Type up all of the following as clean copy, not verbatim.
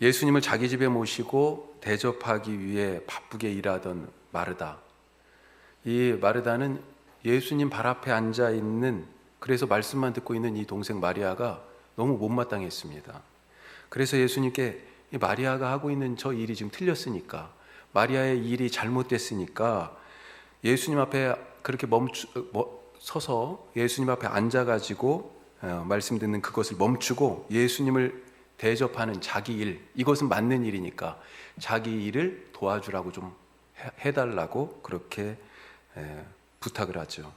예수님을 자기 집에 모시고 대접하기 위해 바쁘게 일하던 마르다. 이 마르다는 예수님 발 앞에 앉아 있는, 그래서 말씀만 듣고 있는 이 동생 마리아가 너무 못마땅했습니다. 그래서 예수님께 이 마리아가 하고 있는 저 일이 지금 틀렸으니까, 마리아의 일이 잘못됐으니까 예수님 앞에 그렇게 서서 예수님 앞에 앉아가지고 말씀 듣는 그것을 멈추고 예수님을 대접하는 자기 일, 이것은 맞는 일이니까 자기 일을 도와주라고 좀 해달라고 그렇게 부탁을 하죠.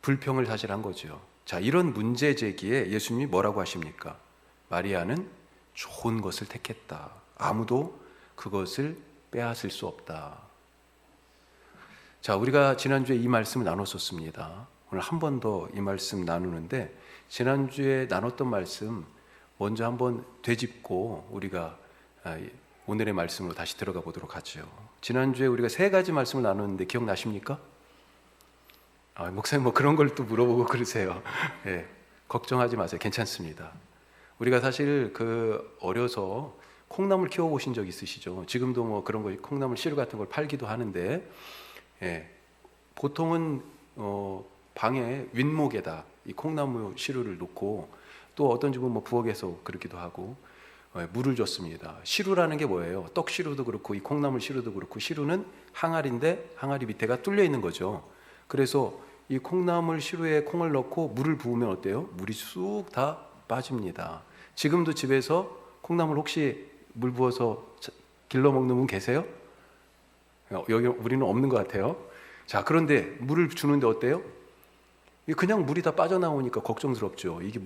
불평을 사실 한 거죠. 자, 이런 문제 제기에 예수님이 뭐라고 하십니까? 마리아는 좋은 것을 택했다. 아무도 그것을 빼앗을 수 없다. 자, 우리가 지난주에 이 말씀을 나눴었습니다. 오늘 한 번 더 이 말씀 나누는데, 지난주에 나눴던 말씀 먼저 한번 되짚고 우리가 오늘의 말씀으로 다시 들어가 보도록 하죠. 지난주에 우리가 3가지 말씀을 나눴는데 기억나십니까? 목사님 뭐 그런 걸 또 물어보고 그러세요. 네, 걱정하지 마세요. 괜찮습니다. 우리가 사실 어려서 콩나물 키워보신 적 있으시죠? 지금도 뭐 그런 거 콩나물 씨루 같은 걸 팔기도 하는데, 보통은 방에 윗목에다 이 콩나물 씨루를 놓고, 또 어떤 집은 뭐 부엌에서 그렇기도 하고 물을 줬습니다. 씨루라는 게 뭐예요? 떡 씨루도 그렇고 이 콩나물 씨루도 그렇고, 씨루는 항아리인데 항아리 밑에가 뚫려 있는 거죠. 그래서 이 콩나물 씨루에 콩을 넣고 물을 부으면 어때요? 물이 쑥 다 빠집니다. 지금도 집에서 콩나물 혹시 물 부어서 길러 먹는 분 계세요? 여기 우리는 없는 것 같아요. 자, 그런데 물을 주는데 어때요? 그냥 물이 다 빠져나오니까 걱정스럽죠. 이게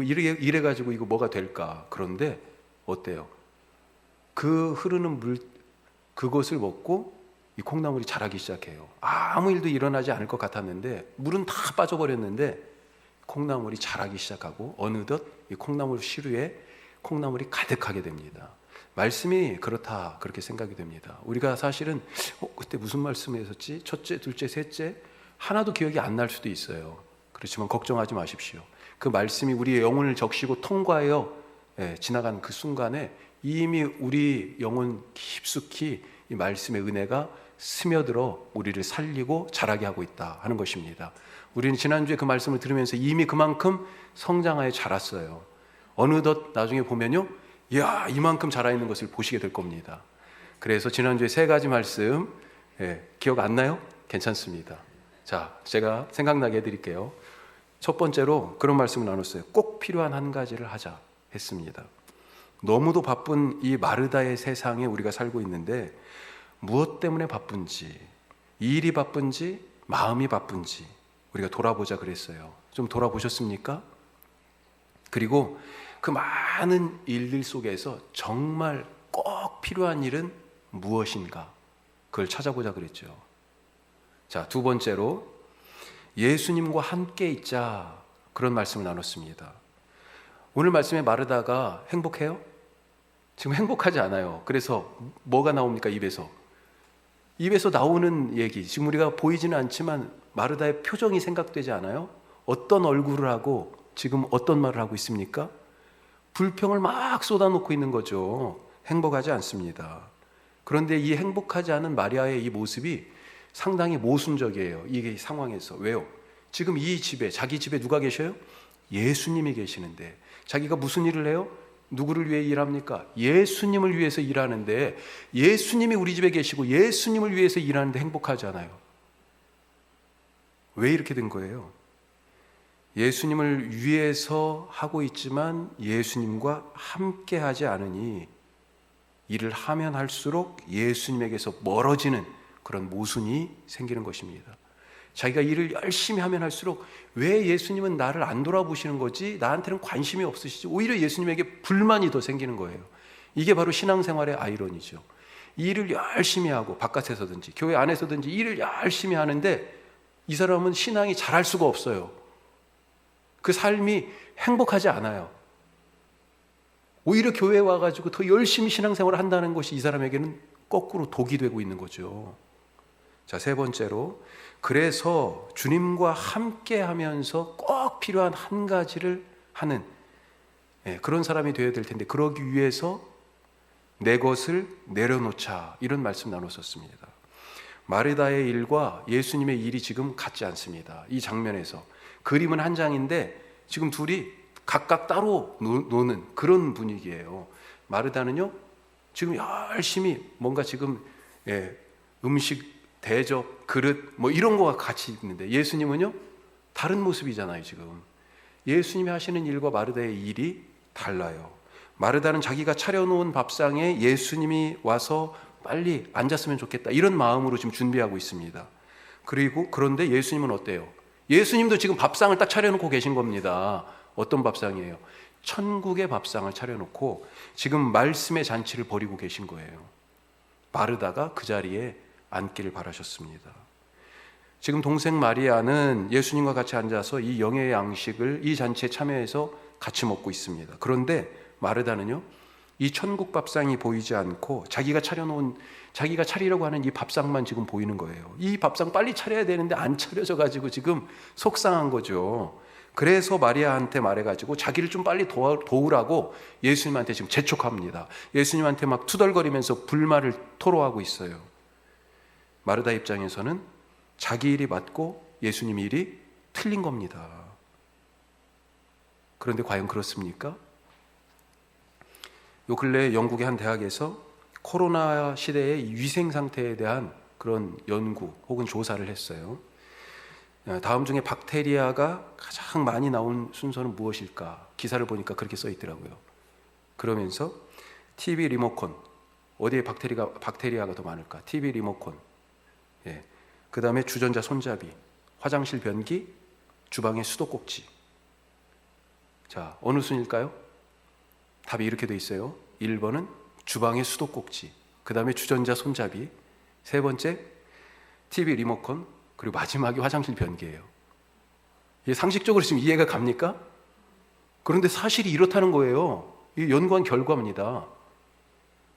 이래가지고 이거 뭐가 될까? 그런데 어때요? 그 흐르는 물, 그것을 먹고 이 콩나물이 자라기 시작해요. 아무 일도 일어나지 않을 것 같았는데 물은 다 빠져버렸는데 콩나물이 자라기 시작하고 어느덧 이 콩나물 씨루에 콩나물이 가득하게 됩니다. 말씀이 그렇다, 그렇게 생각이 됩니다. 우리가 사실은 그때 무슨 말씀을 했었지? 첫째, 둘째, 셋째 하나도 기억이 안 날 수도 있어요. 그렇지만 걱정하지 마십시오. 그 말씀이 우리의 영혼을 적시고 통과하여 지나간 그 순간에 이미 우리 영혼 깊숙이 이 말씀의 은혜가 스며들어 우리를 살리고 자라게 하고 있다 하는 것입니다. 우리는 지난주에 그 말씀을 들으면서 이미 그만큼 성장하여 자랐어요. 어느덧 나중에 보면요, 이야, 이만큼 자라있는 것을 보시게 될 겁니다. 그래서 지난주에 3가지 말씀 기억 안 나요? 괜찮습니다. 자, 제가 생각나게 해드릴게요. 첫 번째로 그런 말씀을 나눴어요. 꼭 필요한 한 가지를 하자 했습니다. 너무도 바쁜 이 마르다의 세상에 우리가 살고 있는데, 무엇 때문에 바쁜지, 일이 바쁜지, 마음이 바쁜지 우리가 돌아보자 그랬어요. 좀 돌아보셨습니까? 그리고 그 많은 일들 속에서 정말 꼭 필요한 일은 무엇인가, 그걸 찾아보자 그랬죠. 자, 두 번째로 예수님과 함께 있자, 그런 말씀을 나눴습니다. 오늘 말씀에 마르다가 행복해요? 지금 행복하지 않아요. 그래서 뭐가 나옵니까? 입에서 나오는 얘기, 지금 우리가 보이지는 않지만 마르다의 표정이 생각되지 않아요? 어떤 얼굴을 하고 지금 어떤 말을 하고 있습니까? 불평을 막 쏟아놓고 있는 거죠. 행복하지 않습니다. 그런데 이 행복하지 않은 마리아의 이 모습이 상당히 모순적이에요. 이 상황에서. 왜요? 지금 이 집에, 자기 집에 누가 계셔요? 예수님이 계시는데 자기가 무슨 일을 해요? 누구를 위해 일합니까? 예수님을 위해서 일하는데, 예수님이 우리 집에 계시고 예수님을 위해서 일하는데 행복하지 않아요. 왜 이렇게 된 거예요? 예수님을 위해서 하고 있지만 예수님과 함께 하지 않으니 일을 하면 할수록 예수님에게서 멀어지는 그런 모순이 생기는 것입니다. 자기가 일을 열심히 하면 할수록 왜 예수님은 나를 안 돌아보시는 거지? 나한테는 관심이 없으시지? 오히려 예수님에게 불만이 더 생기는 거예요. 이게 바로 신앙생활의 아이러니죠. 일을 열심히 하고 바깥에서든지 교회 안에서든지 일을 열심히 하는데 이 사람은 신앙이 잘할 수가 없어요. 그 삶이 행복하지 않아요. 오히려 교회에 와가지고 더 열심히 신앙생활을 한다는 것이 이 사람에게는 거꾸로 독이 되고 있는 거죠. 자, 세 번째로, 그래서 주님과 함께 하면서 꼭 필요한 한 가지를 하는 그런 사람이 되어야 될 텐데 그러기 위해서 내 것을 내려놓자 이런 말씀 나눴었습니다. 마르다의 일과 예수님의 일이 지금 같지 않습니다. 이 장면에서 그림은 한 장인데 지금 둘이 각각 따로 노는 그런 분위기예요. 마르다는요 지금 열심히 뭔가 지금 음식 대접 그릇 뭐 이런 거와 같이 있는데 예수님은요 다른 모습이잖아요. 지금 예수님이 하시는 일과 마르다의 일이 달라요. 마르다는 자기가 차려놓은 밥상에 예수님이 와서 빨리 앉았으면 좋겠다 이런 마음으로 지금 준비하고 있습니다. 그런데 예수님은 어때요? 예수님도 지금 밥상을 딱 차려놓고 계신 겁니다. 어떤 밥상이에요? 천국의 밥상을 차려놓고 지금 말씀의 잔치를 벌이고 계신 거예요. 마르다가 그 자리에 앉기를 바라셨습니다. 지금 동생 마리아는 예수님과 같이 앉아서 이 영예의 양식을 이 잔치에 참여해서 같이 먹고 있습니다. 그런데 마르다는요 이 천국 밥상이 보이지 않고 자기가 차리려고 하는 이 밥상만 지금 보이는 거예요. 이 밥상 빨리 차려야 되는데 안 차려져 가지고 지금 속상한 거죠. 그래서 마리아한테 말해가지고 자기를 좀 빨리 도우라고 예수님한테 지금 재촉합니다. 예수님한테 막 투덜거리면서 불만을 토로하고 있어요. 마르다 입장에서는 자기 일이 맞고 예수님 일이 틀린 겁니다. 그런데 과연 그렇습니까? 요 근래 영국의 한 대학에서 코로나 시대의 위생 상태에 대한 그런 연구 혹은 조사를 했어요. 다음 중에 박테리아가 가장 많이 나온 순서는 무엇일까? 기사를 보니까 그렇게 써 있더라고요. 그러면서 TV 리모컨, 어디에 박테리아가 더 많을까? TV 리모컨, 그 다음에 주전자 손잡이, 화장실 변기, 주방의 수도꼭지. 자, 어느 순일까요? 답이 이렇게 돼 있어요. 1번은 주방의 수도꼭지, 그 다음에 주전자 손잡이, 세 번째 TV 리모컨, 그리고 마지막이 화장실 변기예요. 이게 상식적으로 지금 이해가 갑니까? 그런데 사실이 이렇다는 거예요. 이 연구한 결과입니다.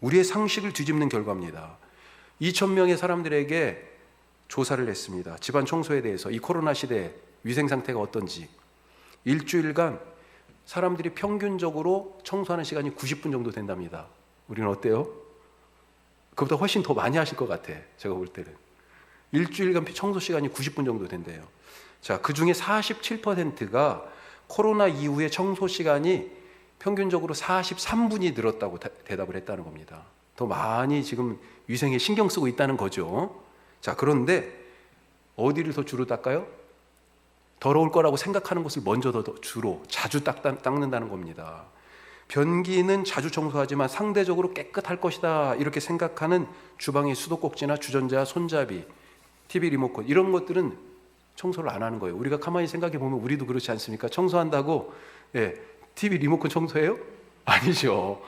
우리의 상식을 뒤집는 결과입니다. 2,000명의 사람들에게 조사를 했습니다. 집안 청소에 대해서 이 코로나 시대에 위생 상태가 어떤지. 일주일간 사람들이 평균적으로 청소하는 시간이 90분 정도 된답니다. 우리는 어때요? 그보다 훨씬 더 많이 하실 것 같아. 제가 볼 때는. 일주일간 청소 시간이 90분 정도 된대요. 자, 그 중에 47%가 코로나 이후에 청소 시간이 평균적으로 43분이 늘었다고 대답을 했다는 겁니다. 더 많이 지금 위생에 신경 쓰고 있다는 거죠. 자, 그런데 어디를 더 주로 닦아요? 더러울 거라고 생각하는 것을 먼저 주로 자주 닦는다는 겁니다. 변기는 자주 청소하지만 상대적으로 깨끗할 것이다 이렇게 생각하는 주방의 수도꼭지나 주전자 손잡이, TV 리모컨 이런 것들은 청소를 안 하는 거예요. 우리가 가만히 생각해 보면 우리도 그렇지 않습니까? 청소한다고 TV 리모컨 청소해요? 아니죠.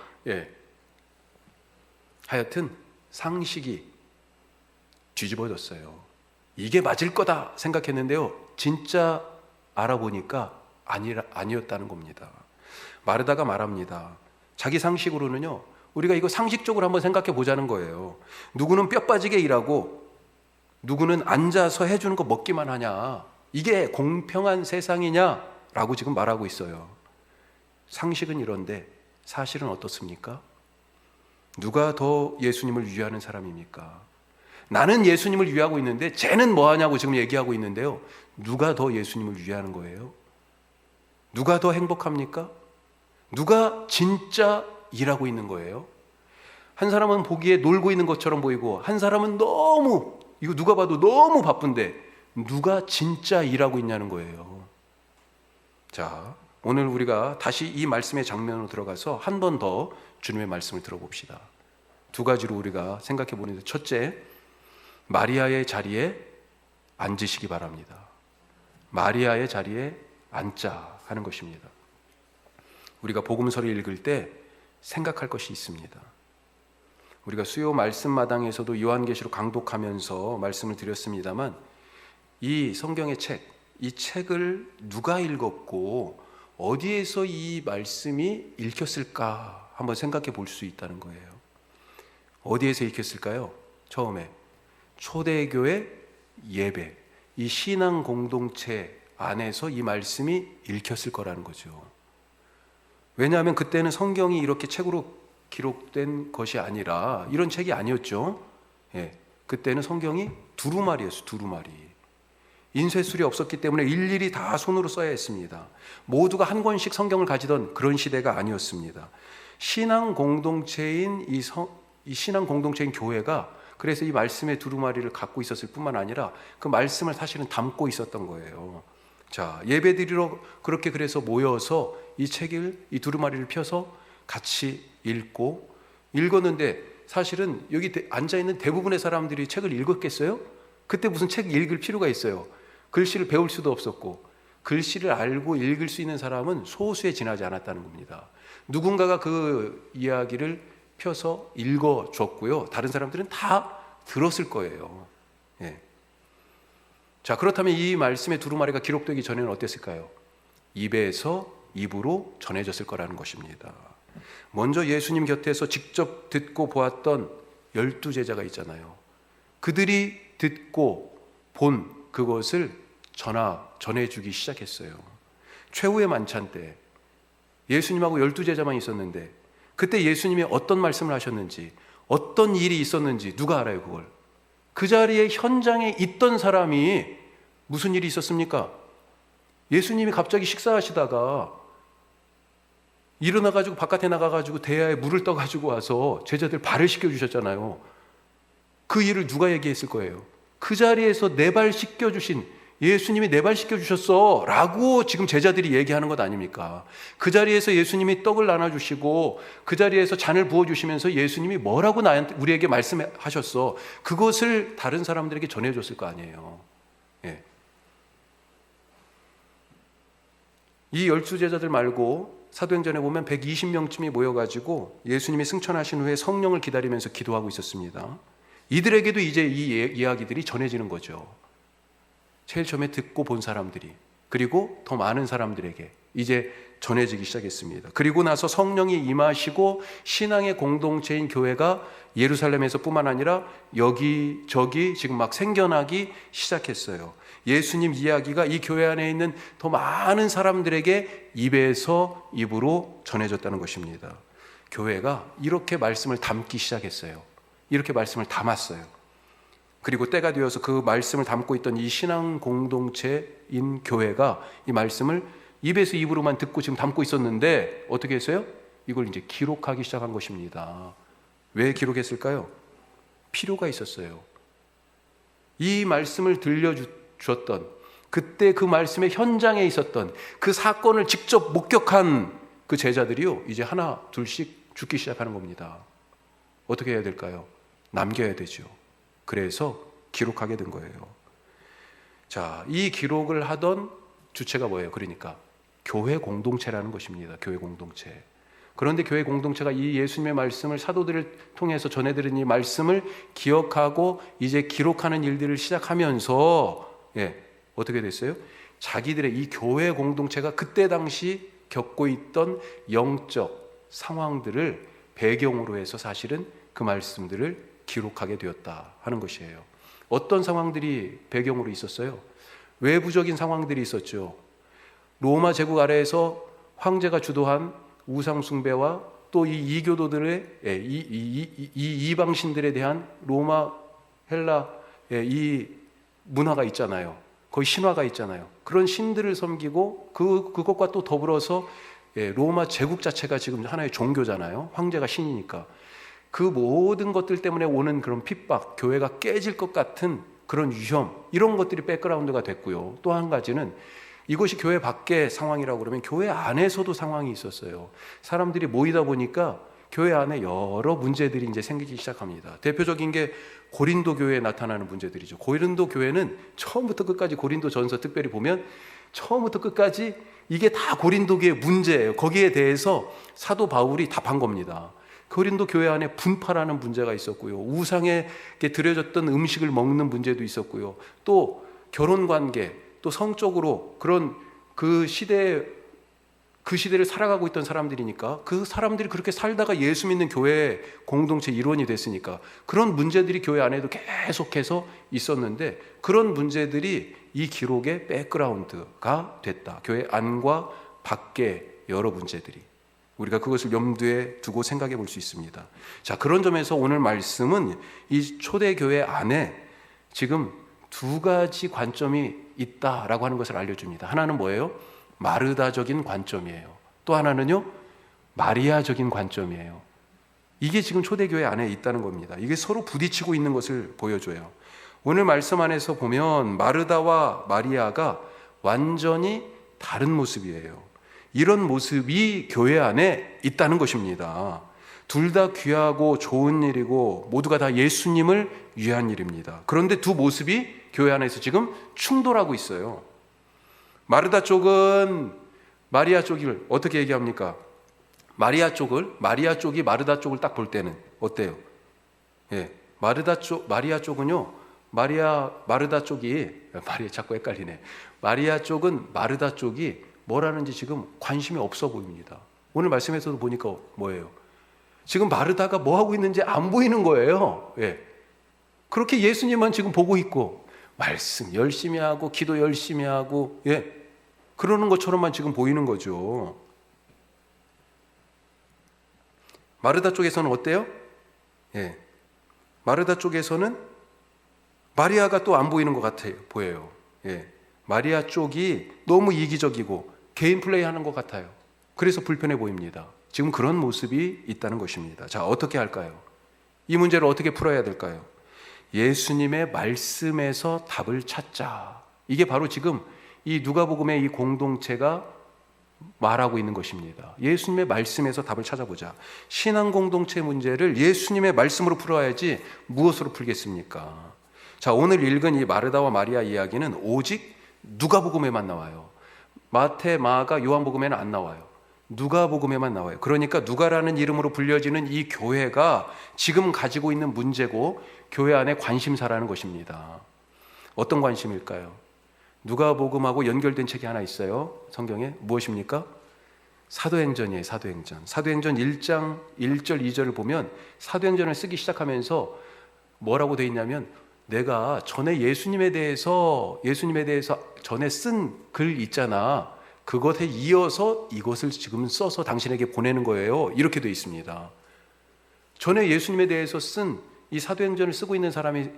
하여튼 상식이 뒤집어졌어요. 이게 맞을 거다 생각했는데요. 진짜 알아보니까 아니었다는 겁니다. 마르다가 말합니다. 자기 상식으로는요. 우리가 이거 상식적으로 한번 생각해 보자는 거예요. 누구는 뼈 빠지게 일하고 누구는 앉아서 해주는 거 먹기만 하냐. 이게 공평한 세상이냐라고 지금 말하고 있어요. 상식은 이런데 사실은 어떻습니까? 누가 더 예수님을 위하는 사람입니까? 나는 예수님을 위하고 있는데 쟤는 뭐하냐고 지금 얘기하고 있는데요. 누가 더 예수님을 위하는 거예요? 누가 더 행복합니까? 누가 진짜 일하고 있는 거예요? 한 사람은 보기에 놀고 있는 것처럼 보이고 한 사람은 너무 이거 누가 봐도 너무 바쁜데 누가 진짜 일하고 있냐는 거예요. 자, 오늘 우리가 다시 이 말씀의 장면으로 들어가서 한 번 더 주님의 말씀을 들어봅시다. 두 가지로 우리가 생각해 보는데 첫째, 마리아의 자리에 앉으시기 바랍니다. 마리아의 자리에 앉자 하는 것입니다. 우리가 복음서를 읽을 때 생각할 것이 있습니다. 우리가 수요 말씀마당에서도 요한계시록 강독하면서 말씀을 드렸습니다만 이 성경의 책, 이 책을 누가 읽었고 어디에서 이 말씀이 읽혔을까 한번 생각해 볼 수 있다는 거예요. 어디에서 읽혔을까요? 처음에 초대교회 예배, 이 신앙 공동체 안에서 이 말씀이 읽혔을 거라는 거죠. 왜냐하면 그때는 성경이 이렇게 책으로 기록된 것이 아니라 이런 책이 아니었죠. 예, 그때는 성경이 두루마리였어요. 두루마리. 인쇄술이 없었기 때문에 일일이 다 손으로 써야 했습니다. 모두가 한 권씩 성경을 가지던 그런 시대가 아니었습니다. 신앙 공동체인 이 신앙 공동체인 교회가 그래서 이 말씀의 두루마리를 갖고 있었을 뿐만 아니라 그 말씀을 사실은 담고 있었던 거예요. 자, 예배드리러 그렇게 그래서 모여서 이 책을, 이 두루마리를 펴서 같이 읽었는데 사실은 여기 앉아있는 대부분의 사람들이 책을 읽었겠어요? 그때 무슨 책 읽을 필요가 있어요? 글씨를 배울 수도 없었고 글씨를 알고 읽을 수 있는 사람은 소수에 지나지 않았다는 겁니다. 누군가가 그 이야기를 펴서 읽어줬고요. 다른 사람들은 다 들었을 거예요. 예. 자, 그렇다면 이 말씀의 두루마리가 기록되기 전에는 어땠을까요? 입에서 입으로 전해졌을 거라는 것입니다. 먼저 예수님 곁에서 직접 듣고 보았던 12제자가 있잖아요. 그들이 듣고 본 그것을 전해주기 시작했어요. 최후의 만찬 때 예수님하고 12제자만 있었는데 그때 예수님이 어떤 말씀을 하셨는지, 어떤 일이 있었는지 누가 알아요, 그걸? 그 자리에 현장에 있던 사람이 무슨 일이 있었습니까? 예수님이 갑자기 식사하시다가 일어나가지고 바깥에 나가가지고 대야에 물을 떠가지고 와서 제자들 발을 씻겨주셨잖아요. 그 일을 누가 얘기했을 거예요? 그 자리에서 내 발 씻겨주신 예수님이 내 발 씻겨주셨어 라고 지금 제자들이 얘기하는 것 아닙니까? 그 자리에서 예수님이 떡을 나눠주시고 그 자리에서 잔을 부어주시면서 예수님이 뭐라고 우리에게 말씀하셨어, 그것을 다른 사람들에게 전해줬을 거 아니에요. 예. 이 12제자들 말고 사도행전에 보면 120명쯤이 모여가지고 예수님이 승천하신 후에 성령을 기다리면서 기도하고 있었습니다. 이들에게도 이제 이 이야기들이 전해지는 거죠. 제일 처음에 듣고 본 사람들이, 그리고 더 많은 사람들에게 이제 전해지기 시작했습니다. 그리고 나서 성령이 임하시고 신앙의 공동체인 교회가 예루살렘에서 뿐만 아니라 여기저기 지금 막 생겨나기 시작했어요. 예수님 이야기가 이 교회 안에 있는 더 많은 사람들에게 입에서 입으로 전해졌다는 것입니다. 교회가 이렇게 말씀을 담기 시작했어요. 이렇게 말씀을 담았어요. 그리고 때가 되어서 그 말씀을 담고 있던 이 신앙 공동체인 교회가 이 말씀을 입에서 입으로만 듣고 지금 담고 있었는데 어떻게 했어요? 이걸 이제 기록하기 시작한 것입니다. 왜 기록했을까요? 필요가 있었어요. 이 말씀을 들려주셨던, 그때 그 말씀의 현장에 있었던, 그 사건을 직접 목격한 그 제자들이요, 이제 하나 둘씩 죽기 시작하는 겁니다. 어떻게 해야 될까요? 남겨야 되죠. 그래서 기록하게 된 거예요. 자, 이 기록을 하던 주체가 뭐예요? 그러니까 교회 공동체라는 것입니다. 교회 공동체. 그런데 교회 공동체가 이 예수님의 말씀을 사도들을 통해서 전해드린 이 말씀을 기억하고 이제 기록하는 일들을 시작하면서 어떻게 됐어요? 자기들의 이 교회 공동체가 그때 당시 겪고 있던 영적 상황들을 배경으로 해서 사실은 그 말씀들을 기록하게 되었다 하는 것이에요. 어떤 상황들이 배경으로 있었어요? 외부적인 상황들이 있었죠. 로마 제국 아래에서 황제가 주도한 우상 숭배와 또 이 이교도들의 이 이방신들에 대한 로마 헬라 이 문화가 있잖아요. 거의 신화가 있잖아요. 그런 신들을 섬기고 그것과 또 더불어서 로마 제국 자체가 지금 하나의 종교잖아요. 황제가 신이니까. 그 모든 것들 때문에 오는 그런 핍박, 교회가 깨질 것 같은 그런 위험, 이런 것들이 백그라운드가 됐고요. 또 한 가지는 이것이 교회 밖의 상황이라고 그러면 교회 안에서도 상황이 있었어요. 사람들이 모이다 보니까 교회 안에 여러 문제들이 이제 생기기 시작합니다. 대표적인 게 고린도 교회에 나타나는 문제들이죠. 고린도 교회는 처음부터 끝까지 고린도 전서 특별히 보면 처음부터 끝까지 이게 다 고린도 교회의 문제예요. 거기에 대해서 사도 바울이 답한 겁니다. 고린도 교회 안에 분파라는 문제가 있었고요. 우상에 드려졌던 음식을 먹는 문제도 있었고요. 또 결혼관계, 또 성적으로 그런 그 시대를 살아가고 있던 사람들이니까 그 사람들이 그렇게 살다가 예수 믿는 교회 공동체 일원이 됐으니까 그런 문제들이 교회 안에도 계속해서 있었는데 그런 문제들이 이 기록의 백그라운드가 됐다. 교회 안과 밖의 여러 문제들이. 우리가 그것을 염두에 두고 생각해 볼 수 있습니다. 자, 그런 점에서 오늘 말씀은 이 초대교회 안에 지금 두 가지 관점이 있다라고 하는 것을 알려줍니다. 하나는 뭐예요? 마르다적인 관점이에요. 또 하나는요, 마리아적인 관점이에요. 이게 지금 초대교회 안에 있다는 겁니다. 이게 서로 부딪히고 있는 것을 보여줘요. 오늘 말씀 안에서 보면 마르다와 마리아가 완전히 다른 모습이에요. 이런 모습이 교회 안에 있다는 것입니다. 둘 다 귀하고 좋은 일이고 모두가 다 예수님을 위한 일입니다. 그런데 두 모습이 교회 안에서 지금 충돌하고 있어요. 마르다 쪽은 마리아 쪽을 어떻게 얘기합니까? 마리아 쪽이 마르다 쪽을 딱 볼 때는 어때요? 예, 마리아 쪽은요, 마르다 쪽이, 마리아 자꾸 헷갈리네. 마리아 쪽은 마르다 쪽이 뭐라는지 지금 관심이 없어 보입니다. 오늘 말씀에서도 보니까 뭐예요? 지금 마르다가 뭐 하고 있는지 안 보이는 거예요. 예. 그렇게 예수님만 지금 보고 있고, 말씀 열심히 하고, 기도 열심히 하고, 예. 그러는 것처럼만 지금 보이는 거죠. 마르다 쪽에서는 어때요? 예. 마르다 쪽에서는 마리아가 또 안 보이는 것 같아요. 보여요. 예. 마리아 쪽이 너무 이기적이고 개인 플레이 하는 것 같아요. 그래서 불편해 보입니다. 지금 그런 모습이 있다는 것입니다. 자, 어떻게 할까요? 이 문제를 어떻게 풀어야 될까요? 예수님의 말씀에서 답을 찾자. 이게 바로 지금 이 누가복음의 이 공동체가 말하고 있는 것입니다. 예수님의 말씀에서 답을 찾아보자. 신앙 공동체 문제를 예수님의 말씀으로 풀어야지 무엇으로 풀겠습니까? 자, 오늘 읽은 이 마르다와 마리아 이야기는 오직 누가복음에만 나와요. 마태, 마가, 요한복음에는 안 나와요. 누가복음에만 나와요. 그러니까 누가라는 이름으로 불려지는 이 교회가 지금 가지고 있는 문제고 교회 안에 관심사라는 것입니다. 어떤 관심일까요? 누가복음하고 연결된 책이 하나 있어요. 성경에 무엇입니까? 사도행전이에요. 사도행전 1장 1절 2절을 보면 사도행전을 쓰기 시작하면서 뭐라고 되어 있냐면, 내가 전에 예수님에 대해서 전에 쓴 글 있잖아, 그것에 이어서 이것을 지금 써서 당신에게 보내는 거예요. 이렇게 되어 있습니다. 전에 예수님에 대해서 쓴 이 사도행전을 쓰고 있는 사람이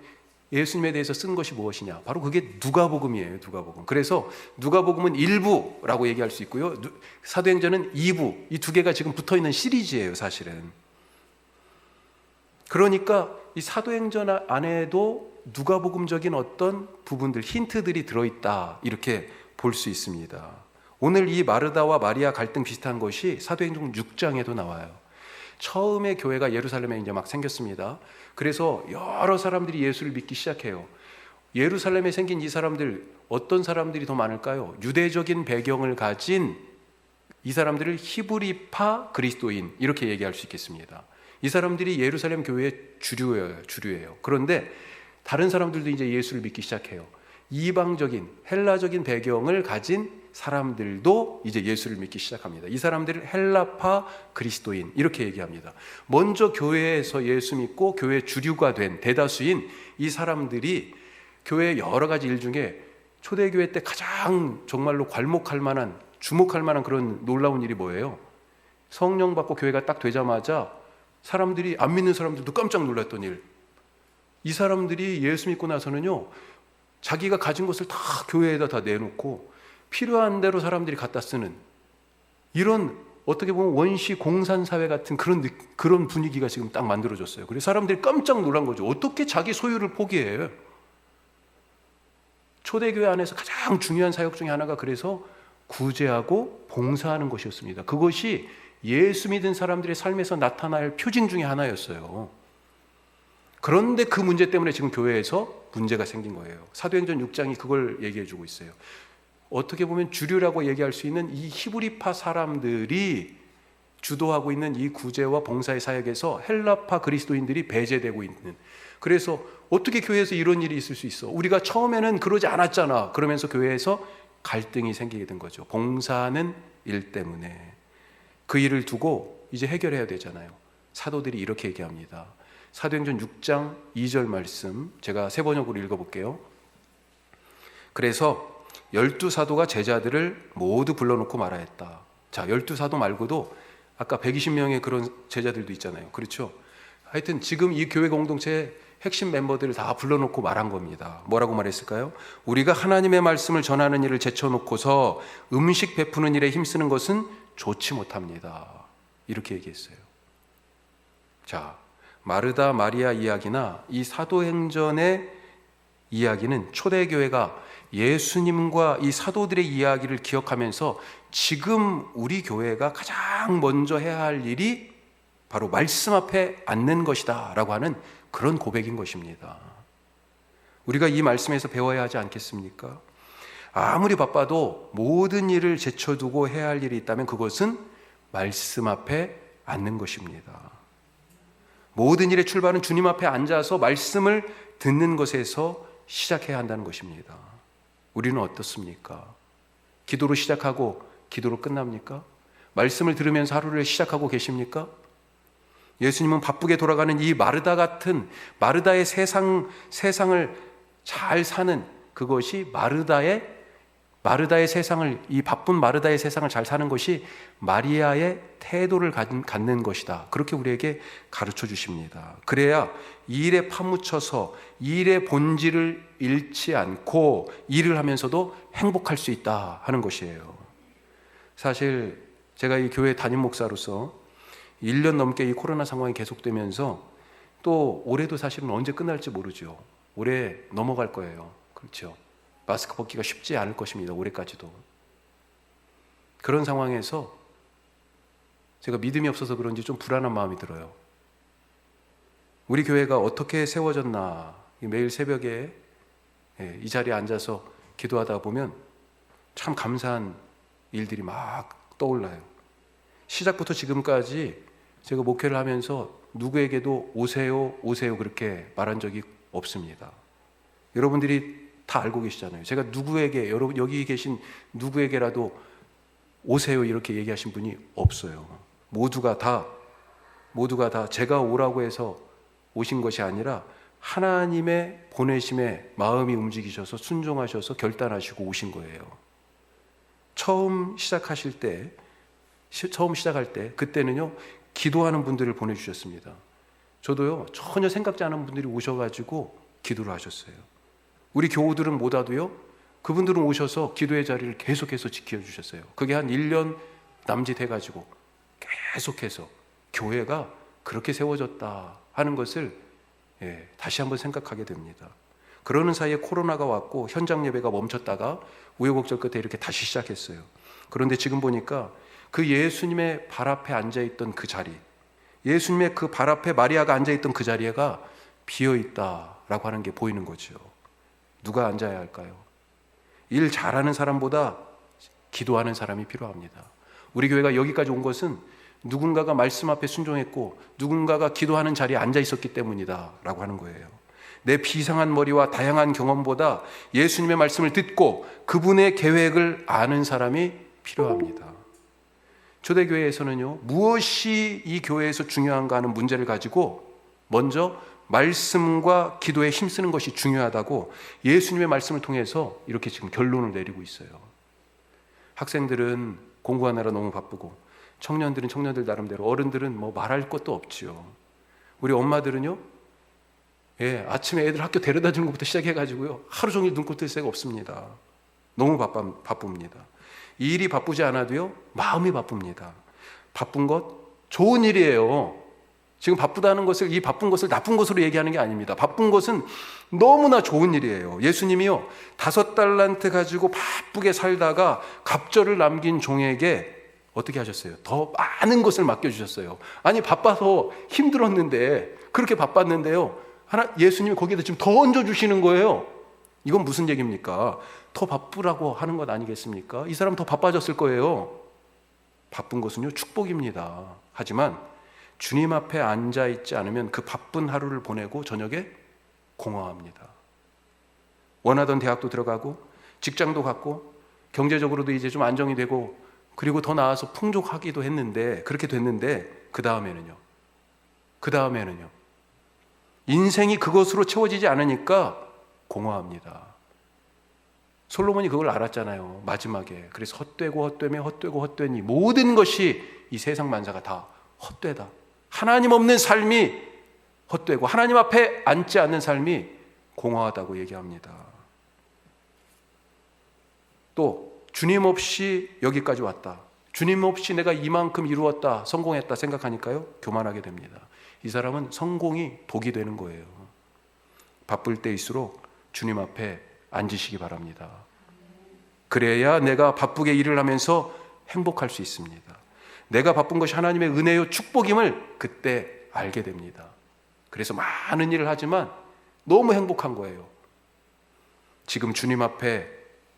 예수님에 대해서 쓴 것이 무엇이냐? 바로 그게 누가복음이에요. 누가복음. 그래서 누가복음은 1부라고 얘기할 수 있고요, 사도행전은 2부. 이 두 개가 지금 붙어있는 시리즈예요, 사실은. 그러니까 이 사도행전 안에도 누가복음적인 어떤 부분들, 힌트들이 들어있다, 이렇게 볼 수 있습니다. 오늘 이 마르다와 마리아 갈등 비슷한 것이 사도행전 6장에도 나와요. 처음에 교회가 예루살렘에 이제 막 생겼습니다. 그래서 여러 사람들이 예수를 믿기 시작해요. 예루살렘에 생긴 이 사람들, 어떤 사람들이 더 많을까요? 유대적인 배경을 가진 이 사람들을 히브리파 그리스도인, 이렇게 얘기할 수 있겠습니다. 이 사람들이 예루살렘 교회의 주류예요. 그런데 다른 사람들도 이제 예수를 믿기 시작해요. 이방적인 헬라적인 배경을 가진 사람들도 이제 예수를 믿기 시작합니다. 이 사람들을 헬라파 그리스도인, 이렇게 얘기합니다. 먼저 교회에서 예수 믿고 교회 주류가 된 대다수인 이 사람들이 교회의 여러 가지 일 중에 초대교회 때 가장 정말로 괄목할 만한, 주목할 만한 그런 놀라운 일이 뭐예요? 성령 받고 교회가 딱 되자마자 사람들이, 안 믿는 사람들도 깜짝 놀랐던 일. 이 사람들이 예수 믿고 나서는요, 자기가 가진 것을 다 교회에다 다 내놓고 필요한 대로 사람들이 갖다 쓰는, 이런 어떻게 보면 원시 공산사회 같은 그런 분위기가 지금 딱 만들어졌어요. 그래서 사람들이 깜짝 놀란 거죠. 어떻게 자기 소유를 포기해요? 초대교회 안에서 가장 중요한 사역 중에 하나가 그래서 구제하고 봉사하는 것이었습니다. 그것이 예수 믿은 사람들의 삶에서 나타날 표징 중에 하나였어요. 그런데 그 문제 때문에 지금 교회에서 문제가 생긴 거예요. 사도행전 6장이 그걸 얘기해 주고 있어요. 어떻게 보면 주류라고 얘기할 수 있는 이 히브리파 사람들이 주도하고 있는 이 구제와 봉사의 사역에서 헬라파 그리스도인들이 배제되고 있는, 그래서 어떻게 교회에서 이런 일이 있을 수 있어? 우리가 처음에는 그러지 않았잖아. 그러면서 교회에서 갈등이 생기게 된 거죠. 봉사하는 일 때문에. 그 일을 두고 이제 해결해야 되잖아요. 사도들이 이렇게 얘기합니다. 사도행전 6장 2절 말씀, 제가 새 번역으로 읽어볼게요. 그래서 12사도가 제자들을 모두 불러놓고 말하였다. 자, 12사도 말고도 아까 120명의 그런 제자들도 있잖아요. 그렇죠? 하여튼 지금 이 교회 공동체의 핵심 멤버들을 다 불러놓고 말한 겁니다. 뭐라고 말했을까요? 우리가 하나님의 말씀을 전하는 일을 제쳐놓고서 음식 베푸는 일에 힘쓰는 것은 좋지 못합니다. 이렇게 얘기했어요. 자, 마르다 마리아 이야기나 이 사도행전의 이야기는 초대교회가 예수님과 이 사도들의 이야기를 기억하면서 지금 우리 교회가 가장 먼저 해야 할 일이 바로 말씀 앞에 앉는 것이다 라고 하는 그런 고백인 것입니다. 우리가 이 말씀에서 배워야 하지 않겠습니까? 아무리 바빠도 모든 일을 제쳐두고 해야 할 일이 있다면 그것은 말씀 앞에 앉는 것입니다. 모든 일의 출발은 주님 앞에 앉아서 말씀을 듣는 것에서 시작해야 한다는 것입니다. 우리는 어떻습니까? 기도로 시작하고 기도로 끝납니까? 말씀을 들으면서 하루를 시작하고 계십니까? 예수님은 바쁘게 돌아가는 이 마르다의 세상을 잘 사는 그것이 마르다의 세상을, 이 바쁜 마르다의 세상을 잘 사는 것이 마리아의 태도를 갖는 것이다. 그렇게 우리에게 가르쳐 주십니다. 그래야 이 일에 파묻혀서 이 일의 본질을 잃지 않고 일을 하면서도 행복할 수 있다 하는 것이에요. 사실 제가 이 교회 담임 목사로서 1년 넘게 이 코로나 상황이 계속되면서 또 올해도 사실은 언제 끝날지 모르죠. 올해 넘어갈 거예요. 그렇죠. 마스크 벗기가 쉽지 않을 것입니다. 올해까지도. 그런 상황에서 제가 믿음이 없어서 그런지 좀 불안한 마음이 들어요. 우리 교회가 어떻게 세워졌나, 매일 새벽에 이 자리에 앉아서 기도하다 보면 참 감사한 일들이 막 떠올라요. 시작부터 지금까지 제가 목회를 하면서 누구에게도 오세요 그렇게 말한 적이 없습니다. 여러분들이 다 알고 계시잖아요. 제가 누구에게, 여기 계신 누구에게라도 오세요 이렇게 얘기하신 분이 없어요. 모두가 다 제가 오라고 해서 오신 것이 아니라 하나님의 보내심에 마음이 움직이셔서 순종하셔서 결단하시고 오신 거예요. 처음 시작할 때 그때는요 기도하는 분들을 보내주셨습니다. 저도요 전혀 생각지 않은 분들이 오셔가지고 기도를 하셨어요. 우리 교우들은 못 와도요 그분들은 오셔서 기도의 자리를 계속해서 지켜주셨어요. 그게 한 1년 남짓 해가지고 계속해서 교회가 그렇게 세워졌다 하는 것을 다시 한번 생각하게 됩니다. 그러는 사이에 코로나가 왔고 현장 예배가 멈췄다가 우여곡절 끝에 이렇게 다시 시작했어요. 그런데 지금 보니까 그 예수님의 발 앞에 앉아있던 그 자리, 예수님의 그 발 앞에 마리아가 앉아있던 그 자리가 비어있다라고 하는 게 보이는 거죠. 누가 앉아야 할까요? 일 잘하는 사람보다 기도하는 사람이 필요합니다. 우리 교회가 여기까지 온 것은 누군가가 말씀 앞에 순종했고 누군가가 기도하는 자리에 앉아 있었기 때문이다 라고 하는 거예요. 내 비상한 머리와 다양한 경험보다 예수님의 말씀을 듣고 그분의 계획을 아는 사람이 필요합니다. 초대교회에서는요 무엇이 이 교회에서 중요한가 하는 문제를 가지고 먼저 말씀과 기도에 힘쓰는 것이 중요하다고 예수님의 말씀을 통해서 이렇게 지금 결론을 내리고 있어요. 학생들은 공부하느라 너무 바쁘고 청년들은 청년들 나름대로, 어른들은 뭐 말할 것도 없지요. 우리 엄마들은요 아침에 애들 학교 데려다 주는 것부터 시작해가지고요 하루 종일 눈코 뜰 새가 없습니다. 너무 바쁩니다. 이 일이 바쁘지 않아도요 마음이 바쁩니다. 바쁜 것 좋은 일이에요. 지금 바쁘다는 것을, 이 바쁜 것을 나쁜 것으로 얘기하는 게 아닙니다. 바쁜 것은 너무나 좋은 일이에요. 예수님이요 5달란트 가지고 바쁘게 살다가 갑절을 남긴 종에게 어떻게 하셨어요? 더 많은 것을 맡겨주셨어요. 아니 바빠서 힘들었는데, 그렇게 바빴는데요 예수님이 거기에다 지금 더 얹어주시는 거예요. 이건 무슨 얘기입니까? 더 바쁘라고 하는 것 아니겠습니까? 이 사람 더 바빠졌을 거예요. 바쁜 것은요 축복입니다. 하지만 주님 앞에 앉아있지 않으면 그 바쁜 하루를 보내고 저녁에 공허합니다. 원하던 대학도 들어가고 직장도 갖고 경제적으로도 이제 좀 안정이 되고 그리고 더 나아서 풍족하기도 했는데, 그렇게 됐는데 그 다음에는요 인생이 그것으로 채워지지 않으니까 공허합니다. 솔로몬이 그걸 알았잖아요. 마지막에. 그래서 헛되고 헛되며 헛되고 헛되니 모든 것이 이 세상 만사가 다 헛되다. 하나님 없는 삶이 헛되고 하나님 앞에 앉지 않는 삶이 공허하다고 얘기합니다. 또 주님 없이 여기까지 왔다. 주님 없이 내가 이만큼 이루었다, 성공했다 생각하니까요, 교만하게 됩니다. 이 사람은 성공이 독이 되는 거예요. 바쁠 때일수록 주님 앞에 앉으시기 바랍니다. 그래야 내가 바쁘게 일을 하면서 행복할 수 있습니다. 내가 바쁜 것이 하나님의 은혜요 축복임을 그때 알게 됩니다. 그래서 많은 일을 하지만 너무 행복한 거예요. 지금 주님 앞에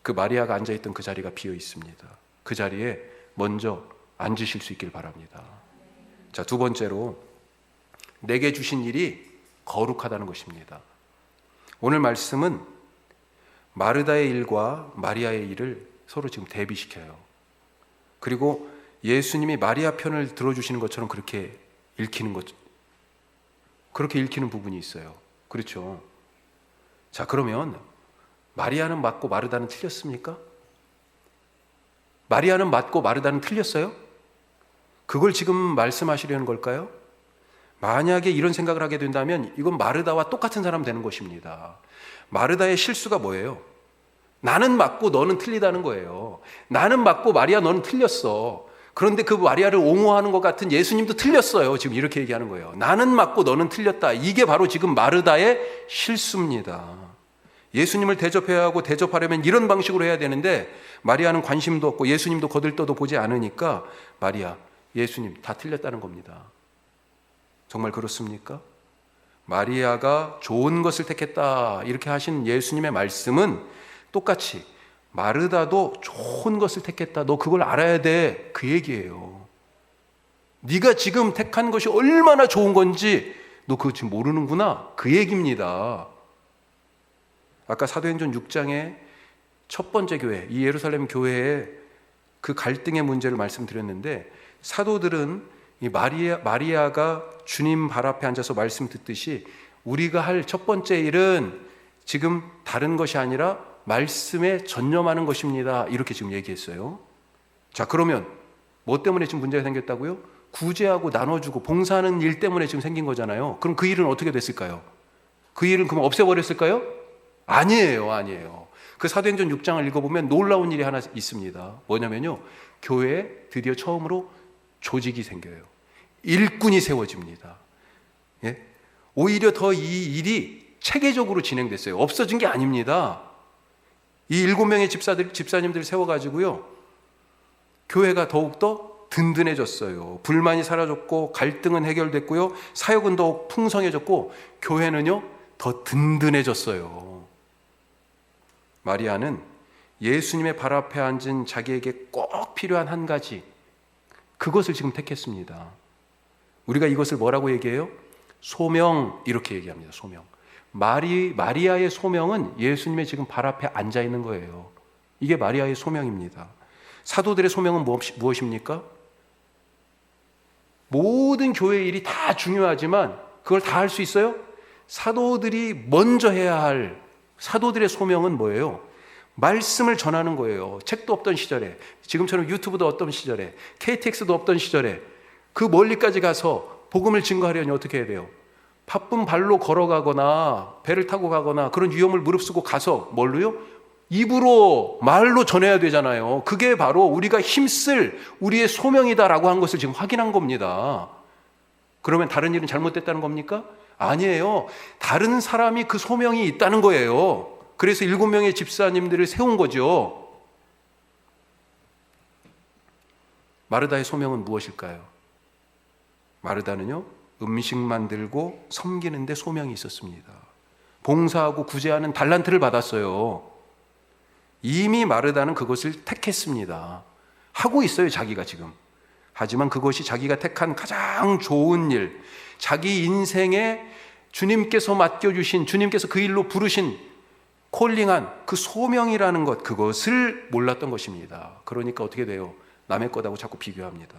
그 마리아가 앉아있던 그 자리가 비어 있습니다. 그 자리에 먼저 앉으실 수 있길 바랍니다. 자, 두 번째로 내게 주신 일이 거룩하다는 것입니다. 오늘 말씀은 마르다의 일과 마리아의 일을 서로 지금 대비시켜요. 그리고 예수님이 마리아 편을 들어주시는 것처럼 그렇게 읽히는 것, 그렇게 읽히는 부분이 있어요. 그렇죠? 자, 그러면 마리아는 맞고 마르다는 틀렸습니까? 마리아는 맞고 마르다는 틀렸어요? 그걸 지금 말씀하시려는 걸까요? 만약에 이런 생각을 하게 된다면 이건 마르다와 똑같은 사람 되는 것입니다. 마르다의 실수가 뭐예요? 나는 맞고 너는 틀리다는 거예요. 나는 맞고 마리아 너는 틀렸어. 그런데 그 마리아를 옹호하는 것 같은 예수님도 틀렸어요. 지금 이렇게 얘기하는 거예요. 나는 맞고 너는 틀렸다. 이게 바로 지금 마르다의 실수입니다. 예수님을 대접해야 하고 대접하려면 이런 방식으로 해야 되는데 마리아는 관심도 없고 예수님도 거들떠도 보지 않으니까 마리아, 예수님 다 틀렸다는 겁니다. 정말 그렇습니까? 마리아가 좋은 것을 택했다 이렇게 하신 예수님의 말씀은 똑같이 마르다도 좋은 것을 택했다. 너 그걸 알아야 돼. 그 얘기예요. 네가 지금 택한 것이 얼마나 좋은 건지 너 그거 지금 모르는구나. 그 얘기입니다. 아까 사도행전 6장의 첫 번째 교회, 이 예루살렘 교회의 그 갈등의 문제를 말씀드렸는데 사도들은 이 마리아가 주님 발 앞에 앉아서 말씀 듣듯이 우리가 할 첫 번째 일은 지금 다른 것이 아니라 말씀에 전념하는 것입니다. 이렇게 지금 얘기했어요. 자, 그러면 뭐 때문에 지금 문제가 생겼다고요? 구제하고 나눠주고 봉사하는 일 때문에 지금 생긴 거잖아요. 그럼 그 일은 어떻게 됐을까요? 그 일은 그럼 없애버렸을까요? 아니에요. 그 사도행전 6장을 읽어보면 놀라운 일이 하나 있습니다. 뭐냐면요, 교회에 드디어 처음으로 조직이 생겨요. 일꾼이 세워집니다. 예? 오히려 더 이 일이 체계적으로 진행됐어요. 없어진 게 아닙니다. 이 7명의 집사님들 세워가지고요, 교회가 더욱더 든든해졌어요. 불만이 사라졌고 갈등은 해결됐고요, 사역은 더욱 풍성해졌고 교회는요 더 든든해졌어요. 마리아는 예수님의 발 앞에 앉은 자기에게 꼭 필요한 한 가지, 그것을 지금 택했습니다. 우리가 이것을 뭐라고 얘기해요? 소명, 이렇게 얘기합니다. 소명. 마리아의 소명은 예수님의 지금 발 앞에 앉아 있는 거예요. 이게 마리아의 소명입니다. 사도들의 소명은 무엇입니까? 모든 교회 일이 다 중요하지만 그걸 다 할 수 있어요? 사도들이 먼저 해야 할 사도들의 소명은 뭐예요? 말씀을 전하는 거예요. 책도 없던 시절에, 지금처럼 유튜브도 없던 시절에, KTX도 없던 시절에 그 멀리까지 가서 복음을 증거하려니 어떻게 해야 돼요? 바쁜 발로 걸어가거나 배를 타고 가거나 그런 위험을 무릅쓰고 가서 뭘로요? 입으로, 말로 전해야 되잖아요. 그게 바로 우리가 힘쓸 우리의 소명이다라고 한 것을 지금 확인한 겁니다. 그러면 다른 일은 잘못됐다는 겁니까? 아니에요. 다른 사람이 그 소명이 있다는 거예요. 그래서 7명의 집사님들을 세운 거죠. 마르다의 소명은 무엇일까요? 마르다는요, 음식 만들고 섬기는 데 소명이 있었습니다. 봉사하고 구제하는 달란트를 받았어요. 이미 마르다는 그것을 택했습니다. 하고 있어요, 자기가 지금. 하지만 그것이 자기가 택한 가장 좋은 일, 자기 인생에 주님께서 맡겨주신, 주님께서 그 일로 부르신, 콜링한 그 소명이라는 것, 그것을 몰랐던 것입니다. 그러니까 어떻게 돼요? 남의 것하고 자꾸 비교합니다.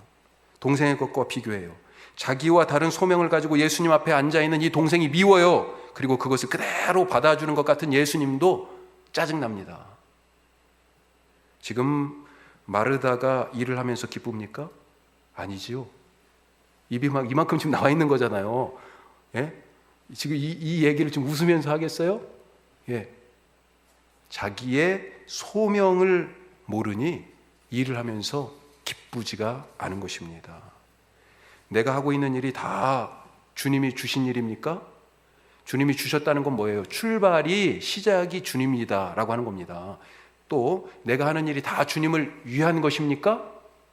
동생의 것과 비교해요. 자기와 다른 소명을 가지고 예수님 앞에 앉아있는 이 동생이 미워요. 그리고 그것을 그대로 받아주는 것 같은 예수님도 짜증납니다. 지금 마르다가 일을 하면서 기쁩니까? 아니지요. 입이 막 이만큼 지금 나와 있는 거잖아요. 예? 지금 이 얘기를 좀 웃으면서 하겠어요? 예. 자기의 소명을 모르니 일을 하면서 기쁘지가 않은 것입니다. 내가 하고 있는 일이 다 주님이 주신 일입니까? 주님이 주셨다는 건 뭐예요? 출발이 시작이 주님이다 라고 하는 겁니다. 또 내가 하는 일이 다 주님을 위한 것입니까?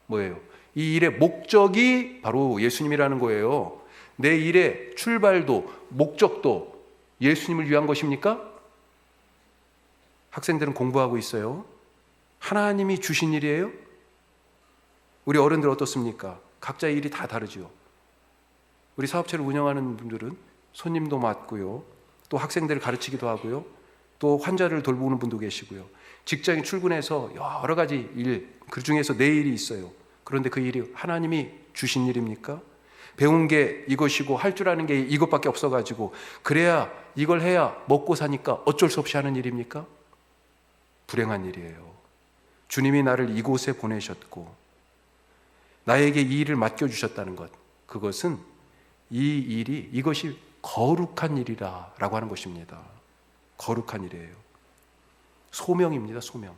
뭐예요? 이 일의 목적이 바로 예수님이라는 거예요. 내 일의 출발도 목적도 예수님을 위한 것입니까? 학생들은 공부하고 있어요. 하나님이 주신 일이에요? 우리 어른들 어떻습니까? 각자의 일이 다 다르죠. 우리 사업체를 운영하는 분들은 손님도 맡고요, 또 학생들을 가르치기도 하고요, 또 환자를 돌보는 분도 계시고요, 직장에 출근해서 여러 가지 일, 그 중에서 내 일이 있어요. 그런데 그 일이 하나님이 주신 일입니까? 배운 게 이것이고 할 줄 아는 게 이것밖에 없어가지고 그래야 이걸 해야 먹고 사니까 어쩔 수 없이 하는 일입니까? 불행한 일이에요. 주님이 나를 이곳에 보내셨고 나에게 이 일을 맡겨주셨다는 것, 그것은 이것이 거룩한 일이라 라고 하는 것입니다. 거룩한 일이에요. 소명입니다. 소명.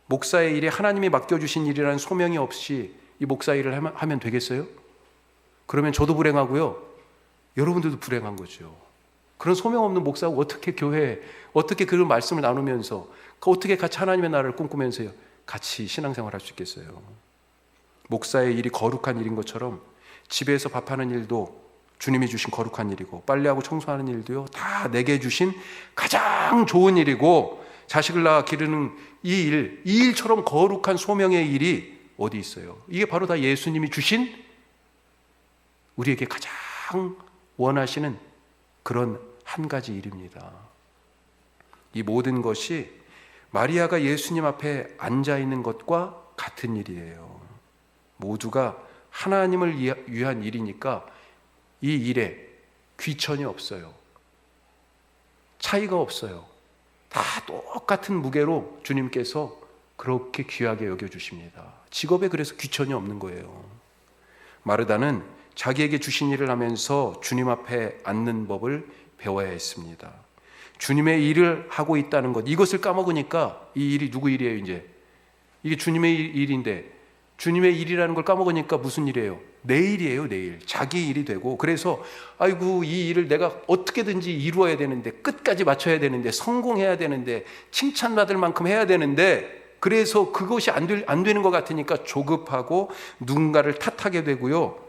목사의 일이 하나님이 맡겨주신 일이라는 소명이 없이 이 목사 일을 하면 되겠어요? 그러면 저도 불행하고요, 여러분들도 불행한 거죠. 그런 소명 없는 목사가 어떻게 교회에, 어떻게 그런 말씀을 나누면서, 어떻게 같이 하나님의 나라를 꿈꾸면서요 같이 신앙생활 할 수 있겠어요? 목사의 일이 거룩한 일인 것처럼 집에서 밥하는 일도 주님이 주신 거룩한 일이고, 빨래하고 청소하는 일도요 다 내게 주신 가장 좋은 일이고, 자식을 낳아 기르는 이 일처럼 거룩한 소명의 일이 어디 있어요? 이게 바로 다 예수님이 주신 우리에게 가장 원하시는 그런 한 가지 일입니다. 이 모든 것이 마리아가 예수님 앞에 앉아 있는 것과 같은 일이에요. 모두가 하나님을 위한 일이니까 이 일에 귀천이 없어요. 차이가 없어요. 다 똑같은 무게로 주님께서 그렇게 귀하게 여겨주십니다. 직업에 그래서 귀천이 없는 거예요. 마르다는 자기에게 주신 일을 하면서 주님 앞에 앉는 법을 배워야 했습니다. 주님의 일을 하고 있다는 것, 이것을 까먹으니까 이 일이 누구 일이에요? 이제 이게 주님의 일인데, 주님의 일이라는 걸 까먹으니까 무슨 일이에요? 내 일이에요. 내 일. 자기 일이 되고, 그래서 아이고 이 일을 내가 어떻게든지 이루어야 되는데, 끝까지 맞춰야 되는데, 성공해야 되는데, 칭찬받을 만큼 해야 되는데, 그래서 그것이 안 되는 것 같으니까 조급하고 누군가를 탓하게 되고요,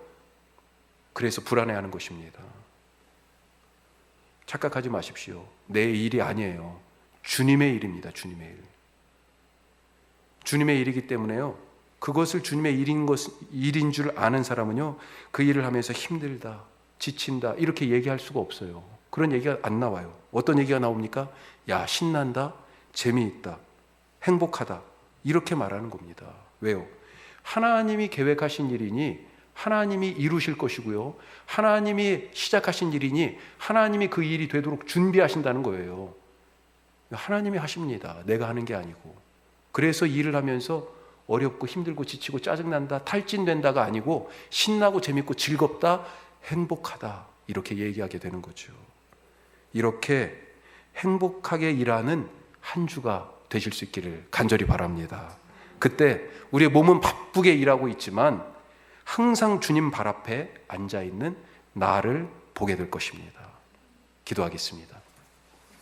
그래서 불안해하는 것입니다. 착각하지 마십시오. 내 일이 아니에요. 주님의 일입니다. 주님의 일. 주님의 일이기 때문에요, 그것을 주님의 일인 줄 아는 사람은요, 그 일을 하면서 힘들다, 지친다 이렇게 얘기할 수가 없어요. 그런 얘기가 안 나와요. 어떤 얘기가 나옵니까? 야, 신난다, 재미있다, 행복하다 이렇게 말하는 겁니다. 왜요? 하나님이 계획하신 일이니 하나님이 이루실 것이고요, 하나님이 시작하신 일이니 하나님이 그 일이 되도록 준비하신다는 거예요. 하나님이 하십니다. 내가 하는 게 아니고. 그래서 일을 하면서 어렵고 힘들고 지치고 짜증난다, 탈진된다가 아니고 신나고 재밌고 즐겁다, 행복하다 이렇게 얘기하게 되는 거죠. 이렇게 행복하게 일하는 한 주가 되실 수 있기를 간절히 바랍니다. 그때 우리의 몸은 바쁘게 일하고 있지만 항상 주님 발 앞에 앉아있는 나를 보게 될 것입니다. 기도하겠습니다.